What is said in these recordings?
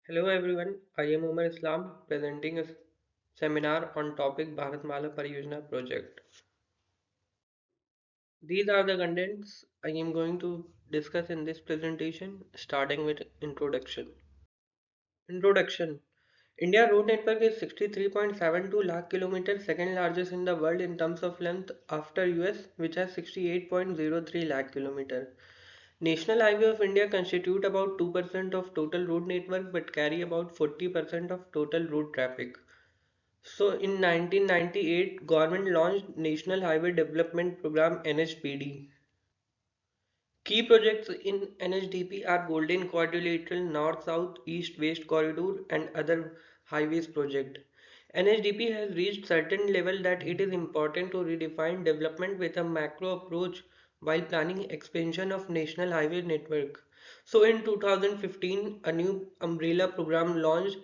Hello everyone, I am Umar Islam presenting a seminar on topic Bharatmala Pariyojana project. These are the contents I am going to discuss in this presentation starting with introduction. Introduction. India road network is 63.72 lakh kilometers, second largest in the world in terms of length after US which has 68.03 lakh kilometers. National Highway of India constitute about 2% of total road network but carry about 40% of total road traffic. So in 1998, government launched National Highway Development Program NHPD. Key projects in NHDP are Golden Quadrilateral, North-South, East-West Corridor and other highways project. NHDP has reached certain level that it is important to redefine development with a macro approach while planning expansion of national highway network. So in 2015, a new umbrella program launched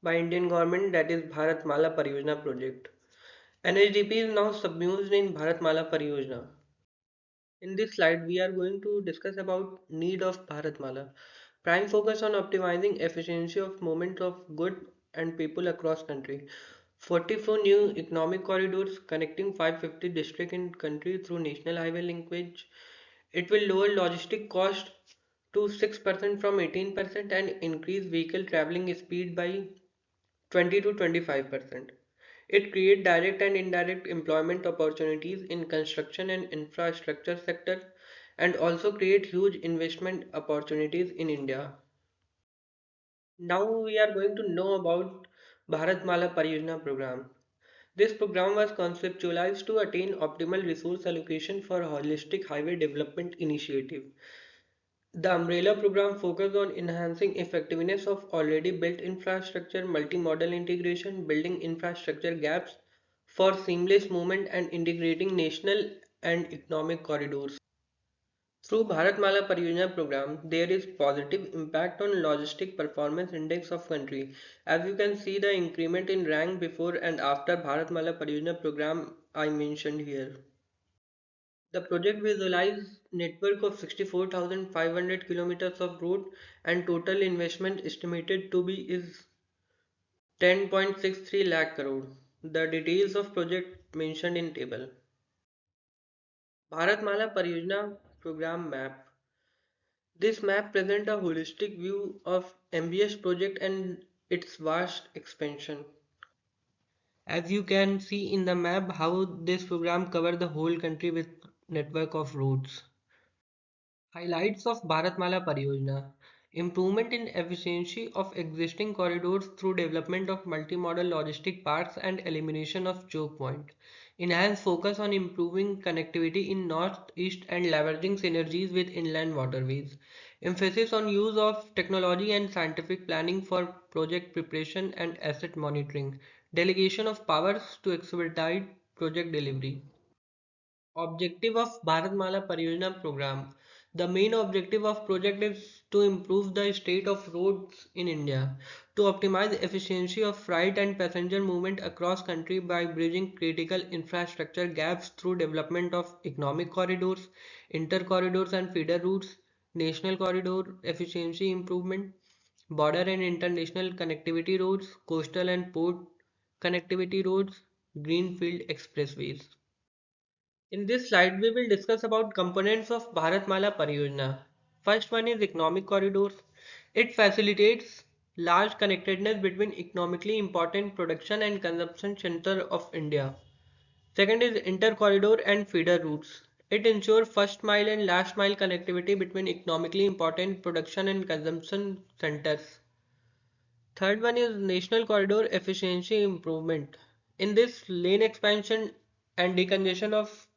by Indian government, that is Bharatmala Pariyojana project. NHDP is now submerged in Bharatmala Pariyojana. In this slide, we are going to discuss about need of Bharatmala. Prime focus on optimizing efficiency of movement of good and people across country. 44 new economic corridors connecting 550 districts in country through national highway linkage. It will lower logistic cost to 6% from 18% and increase vehicle traveling speed by 20 to 25%. It creates direct and indirect employment opportunities in construction and infrastructure sector and also create huge investment opportunities in India. Now we are going to know about Bharatmala Pariyojana program. This program was conceptualized to attain optimal resource allocation for holistic highway development initiative. The umbrella program focused on enhancing effectiveness of already built infrastructure, multimodal integration, building infrastructure gaps for seamless movement and integrating national and economic corridors. Through Bharatmala Pariyojana program, there is positive impact on logistic performance index of country. As you can see the increment in rank before and after Bharatmala Pariyojana program I mentioned here. The project visualizes network of 64,500 kilometers of road and total investment estimated to be is 10.63 lakh crore. The details of project mentioned in table. Bharatmala Pariyojana program map. This map presents a holistic view of ambitious project and its vast expansion. As you can see in the map how this program covers the whole country with network of roads. Highlights of Bharatmala Pariyojana: improvement in efficiency of existing corridors through development of multimodal logistic parks and elimination of choke point. Enhanced focus on improving connectivity in north-east and leveraging synergies with inland waterways. Emphasis on use of technology and scientific planning for project preparation and asset monitoring. Delegation of powers to expedite project delivery. Objective of Bharatmala Pariyojana program. The main objective of project is to improve the state of roads in India, to optimize efficiency of freight and passenger movement across country by bridging critical infrastructure gaps through development of economic corridors, inter-corridors and feeder routes, national corridor efficiency improvement, border and international connectivity roads, coastal and port connectivity roads, greenfield expressways. In this slide, we will discuss about components of Bharatmala Pariyojana. First one is economic corridors. It facilitates large connectedness between economically important production and consumption center of India. Second is inter-corridor and feeder routes. It ensures first mile and last mile connectivity between economically important production and consumption centers. Third one is national corridor efficiency improvement. In this, lane expansion and decongestion of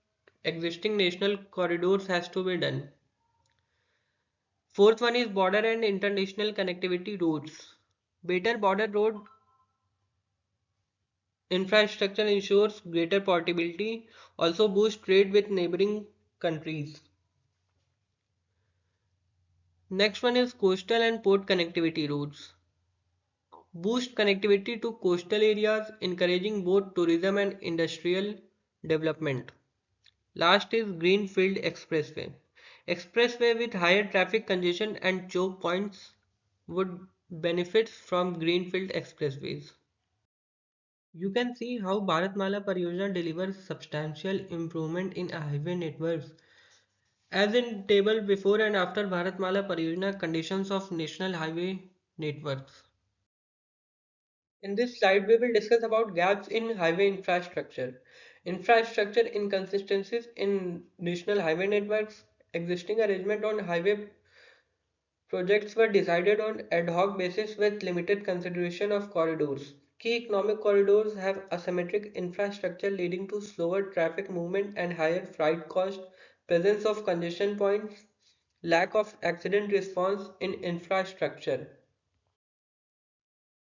existing national corridors has to be done. Fourth one is border and international connectivity roads. Better border road infrastructure ensures greater portability, also boosts trade with neighboring countries. Next one is coastal and port connectivity routes. Boost connectivity to coastal areas, encouraging both tourism and industrial development. Last is Greenfield Expressway. Expressway with higher traffic congestion and choke points would benefits from greenfield expressways. You can see how Bharatmala Pariyojana delivers substantial improvement in highway networks. As in table before and after Bharatmala Pariyojana conditions of national highway networks. In this slide, we will discuss about gaps in highway infrastructure, infrastructure inconsistencies in national highway networks, existing arrangement on highway projects were decided on ad hoc basis with limited consideration of corridors. Key economic corridors have asymmetric infrastructure leading to slower traffic movement and higher freight cost, presence of congestion points, lack of accident response in infrastructure.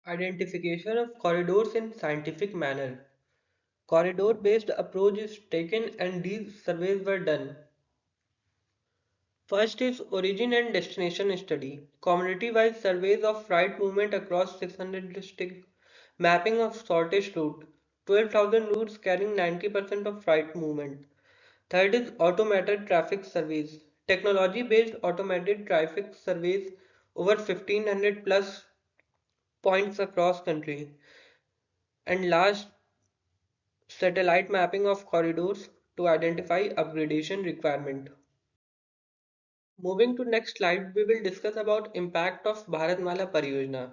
Identification of corridors in scientific manner. Corridor-based approach is taken and these surveys were done. First is origin and destination study. Community-wise surveys of freight movement across 600 districts. Mapping of shortest route. 12,000 routes carrying 90% of freight movement. Third is automated traffic surveys. Technology-based automated traffic surveys over 1500 plus points across country. And last, satellite mapping of corridors to identify upgradation requirement. Moving to next slide, we will discuss about impact of Bharatmala Pariyojana.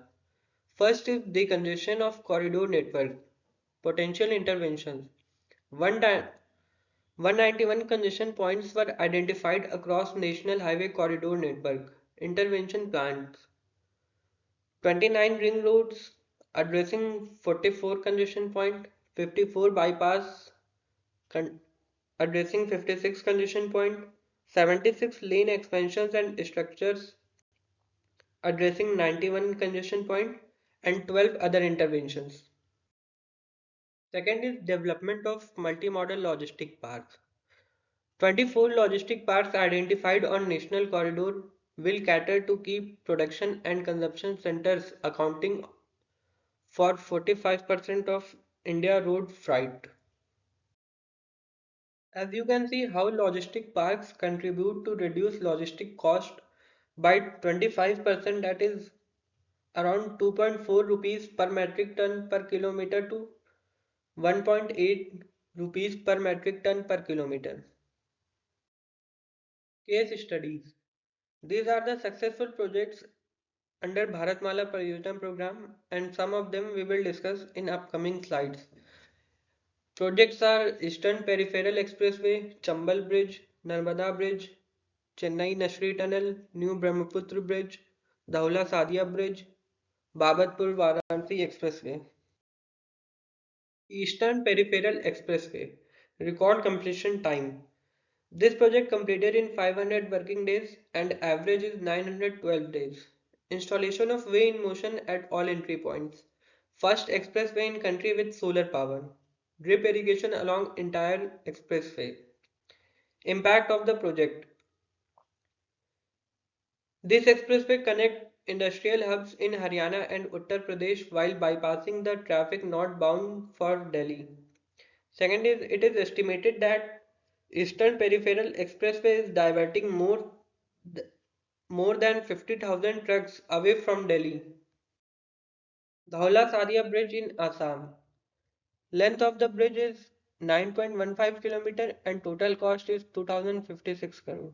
First is decongestion of corridor network. Potential interventions. One time, 191 congestion points were identified across National Highway Corridor Network. Intervention plans. 29 ring roads addressing 44 congestion point, 54 bypass con- addressing 56 congestion point, 76 lane expansions and structures addressing 91 congestion point, and 12 other interventions. Second is development of multimodal logistic parks. 24 logistic parks identified on national corridor will cater to key production and consumption centers accounting for 45% of India road freight. As you can see how logistic parks contribute to reduce logistic cost by 25%, that is around 2.4 rupees per metric ton per kilometer to 1.8 rupees per metric ton per kilometer. Case studies. These are the successful projects under Bharatmala Pariyojana program and some of them we will discuss in upcoming slides. Projects are Eastern Peripheral Expressway, Chambal Bridge, Narmada Bridge, Chennai Nashri Tunnel, New Brahmaputra Bridge, Dhaula Sadia Bridge, Babatpur Varanasi Expressway. Eastern Peripheral Expressway. Record completion time. This project completed in 500 working days and average is 912 days. Installation of way in motion at all entry points. First expressway in country with solar power. Drip irrigation along entire expressway. Impact of the project. This expressway connects industrial hubs in Haryana and Uttar Pradesh while bypassing the traffic not bound for Delhi. Second is it is estimated that Eastern Peripheral Expressway is diverting more than 50,000 trucks away from Delhi. Dhaula Sadia Bridge in Assam. Length of the bridge is 9.15 km and total cost is 2056 crore.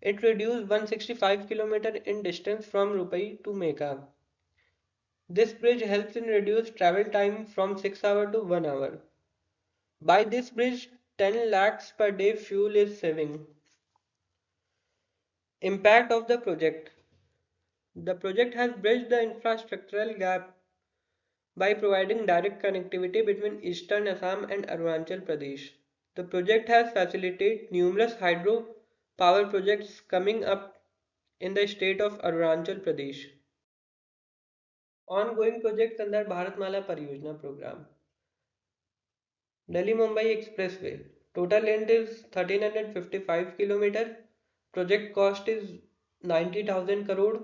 It reduced 165 km in distance from Rupai to Mecca. This bridge helps in reduce travel time from 6 hours to 1 hour. By this bridge, 10 lakhs per day fuel is saving. Impact of the project. The project has bridged the infrastructural gap by providing direct connectivity between eastern Assam and Arunachal Pradesh. The project has facilitated numerous hydro power projects coming up in the state of Arunachal Pradesh. Ongoing projects under Bharatmala Pariyojana program. Delhi Mumbai Expressway. Total length is 1355 km. Project cost is 90,000 crore.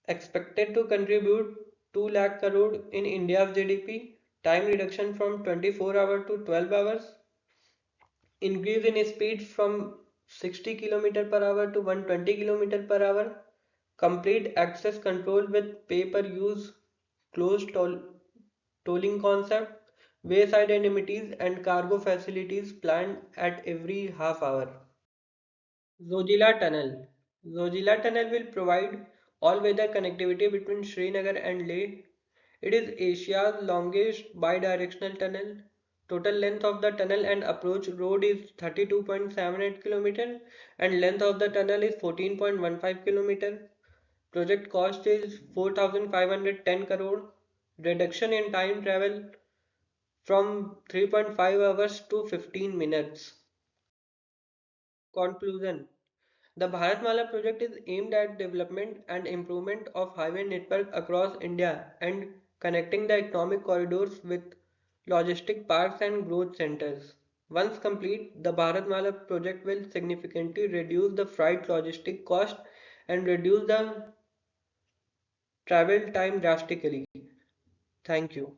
Expected to contribute 2 lakh crore in India's GDP. Time reduction from 24 hours to 12 hours. Increase in speed from 60 km per hour to 120 km per hour. Complete access control with pay-per-use closed tolling concept, wayside amenities and cargo facilities planned at every half hour. Zojila Tunnel. Zojila Tunnel will provide all-weather connectivity between Srinagar and Leh. It is Asia's longest bi-directional tunnel. Total length of the tunnel and approach road is 32.78 km and length of the tunnel is 14.15 km. Project cost is 4,510 crore. Reduction in time travel from 3.5 hours to 15 minutes. Conclusion. The Bharatmala project is aimed at development and improvement of highway network across India and connecting the economic corridors with logistic parks and growth centers. Once complete, the Bharatmala project will significantly reduce the freight logistic cost and reduce the travel time drastically. Thank you.